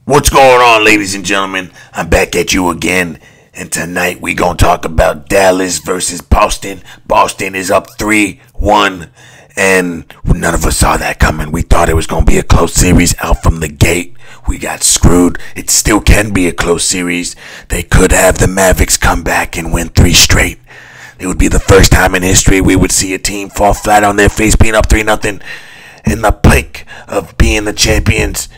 What's going on, ladies and gentlemen? I'm back at you again, and tonight we gonna talk about Dallas versus Boston. Boston is up 3-1, and none of us saw that coming. We thought it was gonna be a close series out from the gate. We got screwed. It still can be a close series. They could have the Mavericks come back and win 3 straight. It would be the first time in history we would see a team fall flat on their face, being up 3-0 in the blink of being the champions.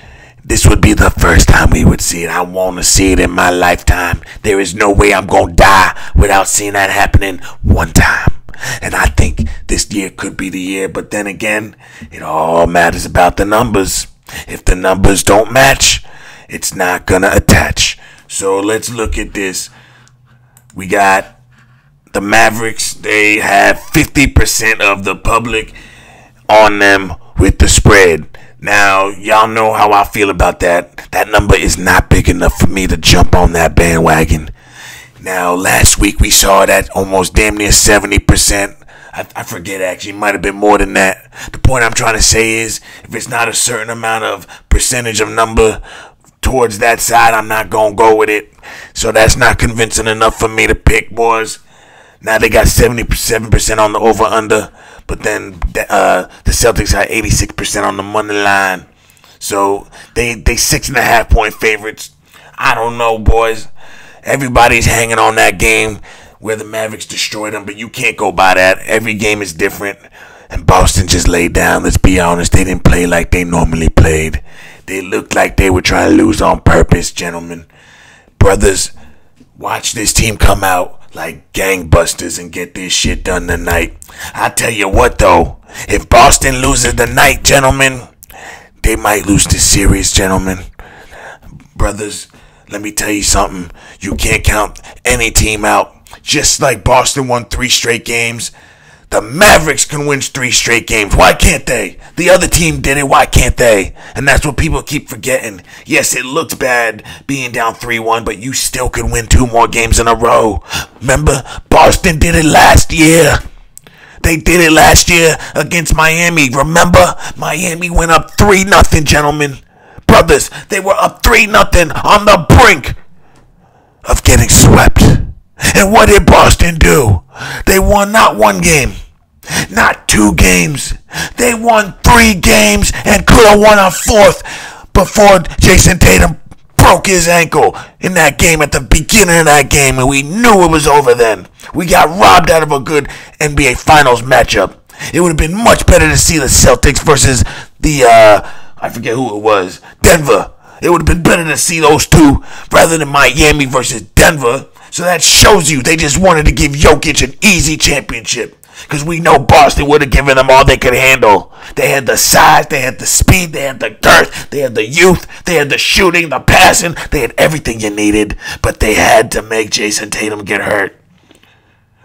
This would be the first time we would see it. I want to see it in my lifetime. There is no way I'm going to die without seeing that happening one time. And I think this year could be the year. But then again, it all matters about the numbers. If the numbers don't match, it's not going to attach. So let's look at this. We got the Mavericks. They have 50% of the public on them with the spread. Now, y'all know how I feel about that. That number is not big enough for me to jump on that bandwagon. Now, last week we saw that almost damn near 70%. I forget, actually, it might have been more than that. The point I'm trying to say is, if it's not a certain amount of percentage of number towards that side, I'm not going to go with it. So that's not convincing enough for me to pick, boys. Now they got 77% on the over-under, but then the Celtics got 86% on the money line. So they 6.5 point favorites. I don't know, boys. Everybody's hanging on that game where the Mavericks destroyed them, but you can't go by that. Every game is different, and Boston just laid down. Let's be honest, they didn't play like they normally played. They looked like they were trying to lose on purpose, gentlemen. Brothers, watch this team come out like gangbusters and get this shit done tonight. I tell you what, though, if Boston loses tonight, gentlemen, they might lose this series, gentlemen. Brothers, let me tell you something. You can't count any team out. Just like Boston won 3 straight games, the Mavericks can win 3 straight games. Why can't they? The other team did it. Why can't they? And that's what people keep forgetting. Yes, it looks bad being down 3-1, but you still can win 2 more games in a row. Remember, Boston did it last year. They did it last year against Miami. Remember, Miami went up 3-0, gentlemen. Brothers, they were up 3-0 on the brink of getting swept. And what did Boston do? They won not 1 game, not 2 games. They won 3 games and could have won a 4th before Jason Tatum broke his ankle in that game at the beginning of that game, and we knew it was over then. We got robbed out of a good NBA Finals matchup. It would have been much better to see the Celtics versus the, I forget who it was, Denver. It would have been better to see those two rather than Miami versus Denver. So that shows you they just wanted to give Jokic an easy championship. Because we know Boston would have given them all they could handle. They had the size, they had the speed, they had the girth, they had the youth, they had the shooting, the passing, they had everything you needed. But they had to make Jason Tatum get hurt.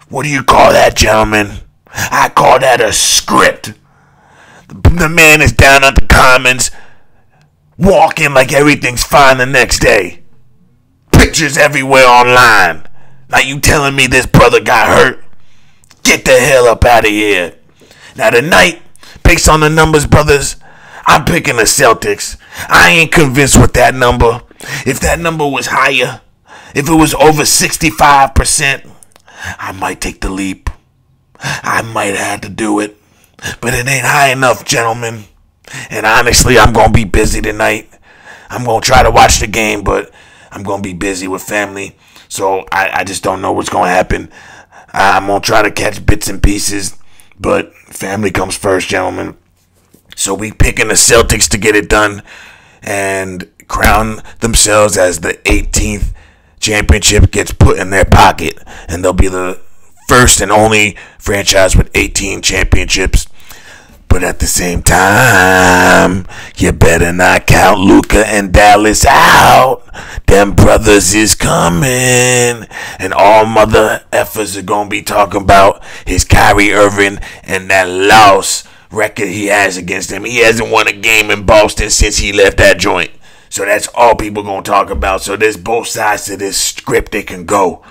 What do you call that, gentlemen? I call that a script. The man is down at the Commons, walking like everything's fine the next day. Pictures everywhere online. Now you telling me this brother got hurt? Get the hell up out of here. Now tonight, based on the numbers, brothers, I'm picking the Celtics. I ain't convinced with that number. If that number was higher, if it was over 65%, I might take the leap. I might have to do it. But it ain't high enough, gentlemen. And honestly, I'm going to be busy tonight. I'm going to try to watch the game, but I'm going to be busy with family. So I just don't know what's going to happen. I'm going to try to catch bits and pieces, but family comes first, gentlemen. So we picking the Celtics to get it done and crown themselves as the 18th championship gets put in their pocket. And they'll be the first and only franchise with 18 championships. But at the same time, you better not count Luka and Dallas out. Them brothers is coming. And all mother effers are going to be talking about his Kyrie Irving and that loss record he has against him. He hasn't won a game in Boston since he left that joint. So that's all people going to talk about. So there's both sides to this script they can go.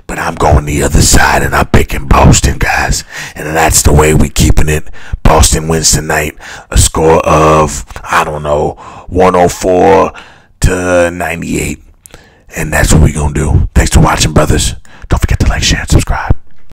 But I'm going the other side, and I'm picking Boston, guys. And that's the way we keeping it. Boston wins tonight. A score of, 104 to to 98. And that's what we gonna do. Thanks for watching, brothers.